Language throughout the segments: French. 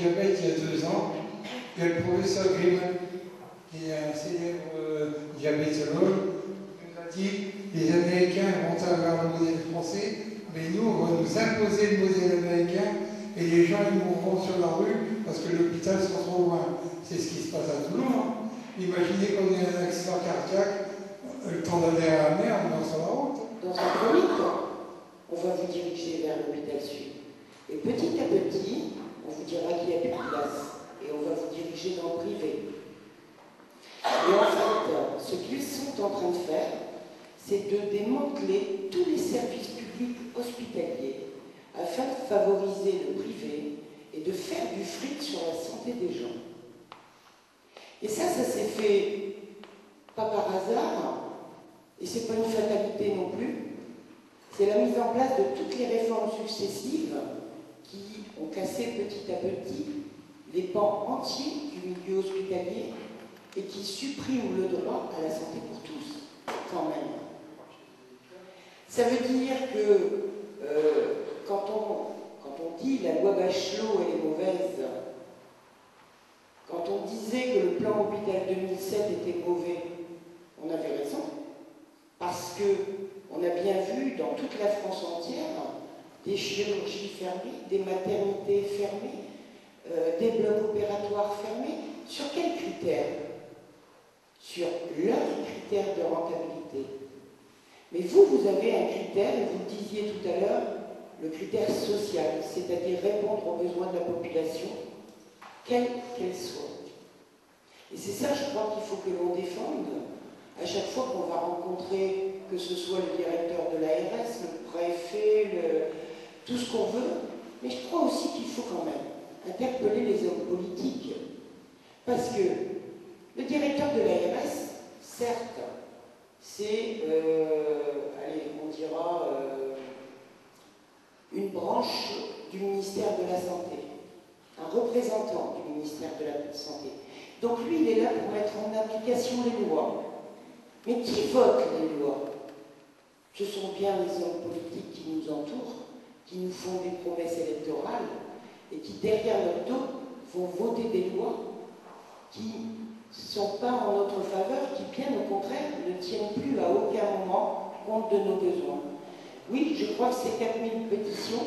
diabète il y a 2 ans. Il y a le professeur Grimmel, qui est un célèbre diabétologue, qui nous a dit les Américains vont avoir le modèle français, mais nous, on va nous imposer le modèle américain et les gens ils mourront sur la rue parce que l'hôpital sont trop loin. C'est ce qui se passe à Toulon. Hein. Imaginez qu'on ait un accident cardiaque, le temps d'aller à la mer, on est sur la route. Dans un premier temps, on va vous diriger vers l'hôpital sud. Et petit à petit, on vous dira qu'il n'y a plus de place. Et on va vous diriger dans le privé. Et en fait, ce qu'ils sont en train de faire, c'est de démanteler tous les services publics hospitaliers afin de favoriser le privé et de faire du fric sur la santé des gens. Et ça s'est fait pas par hasard, et c'est pas une fatalité non plus. C'est la mise en place de toutes les réformes successives qui ont cassé petit à petit les pans entiers du milieu hospitalier et qui suppriment le droit à la santé pour tous, quand même. Ça veut dire que quand on dit la loi Bachelot elle est mauvaise, quand on disait que le plan Hôpital 2007 était mauvais, on avait raison, parce qu'on a bien vu dans toute la France entière des chirurgies fermées, des maternités fermées, des blocs opératoires fermés. Sur quels critères? Sur leurs critères de rentabilité. Mais vous avez un critère, et vous le disiez tout à l'heure, le critère social, c'est-à-dire répondre aux besoins de la population, quelle qu'elle soit. Et c'est ça, je crois, qu'il faut que l'on défende à chaque fois qu'on va rencontrer, que ce soit le directeur de l'ARS, le préfet, tout ce qu'on veut. Mais je crois aussi qu'il faut quand même interpeller les hommes politiques. Parce que le directeur de l'ARS, certes, c'est, allez, on dira, une branche du ministère de la Santé, un représentant du ministère de la Santé. Donc lui, il est là pour mettre en application les lois. Mais qui vote les lois? Ce sont bien les hommes politiques qui nous entourent, qui nous font des promesses électorales et qui, derrière notre dos, vont voter des lois qui ne sont pas en notre faveur, qui, bien au contraire, ne tiennent plus à aucun moment compte de nos besoins. Oui, je crois que ces 4000 pétitions,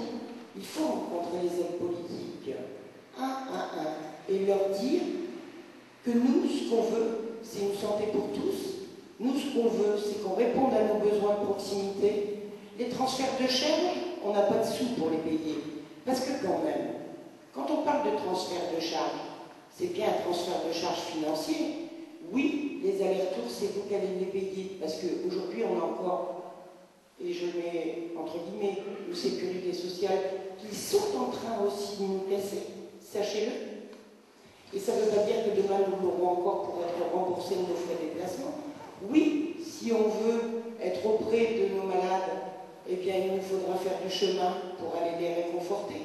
il faut rencontrer les hommes politiques, un à un, et leur dire que nous, ce qu'on veut, c'est une santé pour tous. Nous, ce qu'on veut, c'est qu'on réponde à nos besoins de proximité. Les transferts de charges, on n'a pas de sous pour les payer. Parce que quand même, quand on parle de transfert de charges, c'est bien un transfert de charges financier. Oui, les allers-retours, c'est vous qui allez les payer. Parce qu'aujourd'hui, on a encore, et je mets entre guillemets, une sécurité sociale, qui sont en train aussi de nous casser, sachez-le. Et ça ne veut pas dire que demain, nous l'aurons encore pour être remboursés de nos frais de déplacement. Oui, si on veut être auprès de nos malades, eh bien, il nous faudra faire du chemin pour aller les réconforter.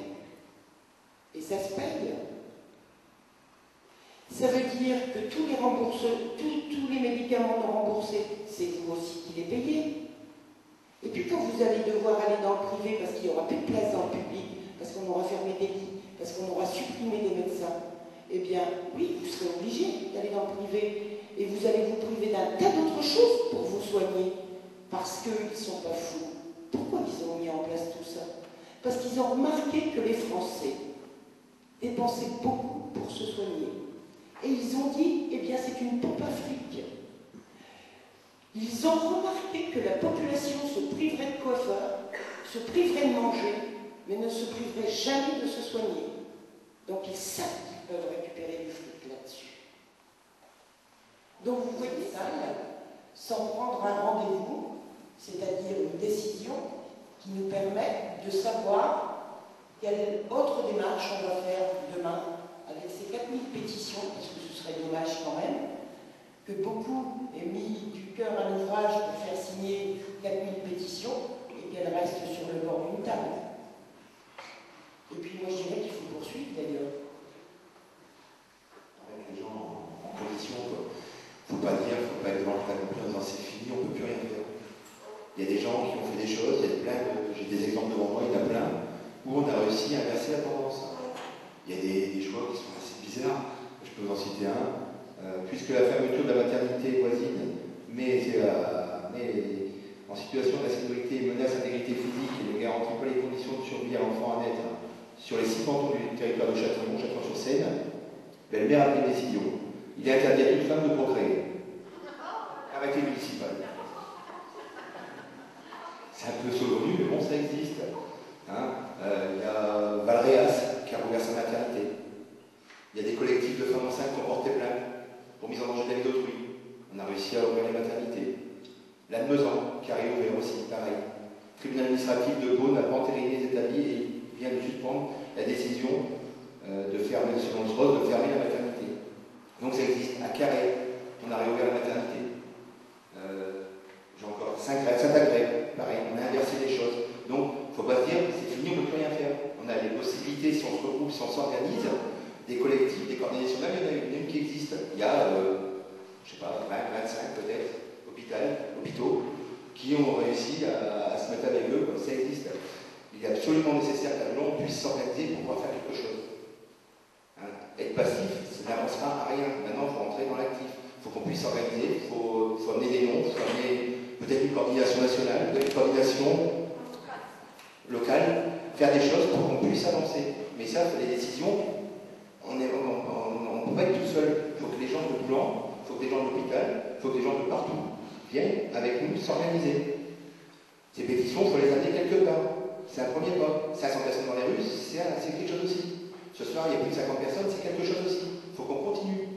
Et ça se paye. Ça veut dire que tous les médicaments non remboursés, c'est vous aussi qui les payez. Et puis quand vous allez devoir aller dans le privé parce qu'il n'y aura plus de place dans le public, parce qu'on aura fermé des lits, parce qu'on aura supprimé des médecins, eh bien, oui, vous serez obligé d'aller dans le privé. Et vous allez vous priver d'un tas d'autres choses pour vous soigner. Parce qu'ils ne sont pas fous. Pourquoi ils ont mis en place tout ça? Parce qu'ils ont remarqué que les Français dépensaient beaucoup pour se soigner. Et ils ont dit, eh bien, c'est une pompe à fric. Ils ont remarqué que la population se priverait de coiffeurs, se priverait de manger, mais ne se priverait jamais de se soigner. Donc ils savent qu'ils peuvent récupérer du fric là-dessus. Donc vous voyez ça, sans prendre un rendez-vous, c'est-à-dire une décision qui nous permet de savoir quelle autre démarche on va faire demain avec ces 4000 pétitions, parce que ce serait dommage quand même, que beaucoup aient mis du cœur à l'ouvrage pour faire signer 4000 pétitions et qu'elles restent sur le bord d'une table. Et puis moi je dirais qu'il faut poursuivre d'ailleurs. Avec les gens en position, faut pas être devant le panoplie en disant c'est fini, on ne peut plus rien faire. Il y a des gens qui ont fait des choses, j'ai des exemples devant moi, il y en a plein, où on a réussi à inverser la tendance. Il y a des choix qui sont assez bizarres. Je peux vous en citer un. Puisque la fermeture de la maternité voisine met en situation d'insécurité et menace l'intégrité physique et ne garantit pas les conditions de survie à l'enfant à naître sur les 6 cantons du territoire de Châtillon, Châtillon-sur-Seine, le maire a pris une décision. Il est interdit à toute femme de procréer. Arrêté municipal. C'est un peu saugrenu, mais bon, ça existe. Il y a Valréas qui a rouvert sa maternité. Il y a des collectifs de femmes enceintes qui ont porté plainte pour mise en danger de la vie d'autrui. On a réussi à ouvrir les maternités. Lannemezan qui a réouvert aussi, pareil. Le tribunal administratif de Pau n'a pas entériné les établis et vient de suspendre la décision de fermer, selon le SROS, de fermer la maternité. Donc ça existe. À Carré, on a réouvert la maternité. J'ai encore Saint-Agrève, pareil, on a inversé les choses. Donc, il ne faut pas se dire, c'est fini, on ne peut plus rien faire. On a les possibilités, si on se regroupe, si on s'organise, des collectifs, des coordinations, même il y en a une qui existe. Il y a, je ne sais pas, 20, 25 peut-être, hôpitaux, qui ont réussi à se mettre avec eux, ça existe. Il est absolument nécessaire qu'à l'on puisse s'organiser pour pouvoir faire quelque chose. Être passif, ça n'avancera à rien. Maintenant, il faut rentrer dans l'actif. Il faut qu'on puisse s'organiser, il faut amener des noms, il faut amener peut-être une coordination nationale, peut-être une coordination locale, faire des choses pour qu'on puisse avancer. Mais ça, les décisions, on ne peut pas être tout seul. Il faut que les gens de Boulan, il faut que des gens de l'hôpital, il faut que des gens de partout viennent avec nous s'organiser. Ces pétitions, il faut les amener quelque part. C'est un premier pas. 500 personnes dans les rues, c'est quelque chose aussi. Ce soir, il y a plus de 50 personnes, c'est quelque chose aussi. Il faut qu'on continue.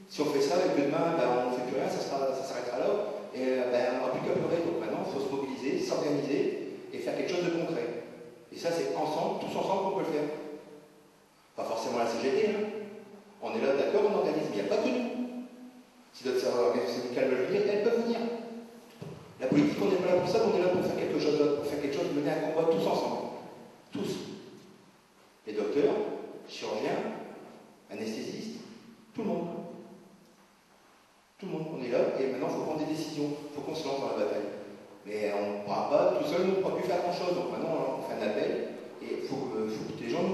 Si on fait ça et que demain, on ne fait plus rien, ça s'arrêtera là, et on n'aura plus qu'à pleurer. Donc maintenant, il faut se mobiliser, s'organiser et faire quelque chose de concret. Et ça, c'est ensemble, tous ensemble, qu'on peut le faire. Pas forcément la CGT, On est là, d'accord, on organise, mais il n'y a pas que nous. Si d'autres organisations syndicales veulent venir, elles peuvent venir. La politique, on n'est pas là pour ça, on est là pour faire quelque chose d'autre, pour faire quelque chose, mener un combat tous ensemble. Tous. Les docteurs, chirurgiens, anesthésistes, tout le monde. Tout le monde, on est là, et maintenant il faut prendre des décisions, il faut qu'on se lance dans la bataille. Mais on ne pourra pas, tout seul, on ne pourra plus faire grand-chose. Donc maintenant, on fait un appel, et il faut que les gens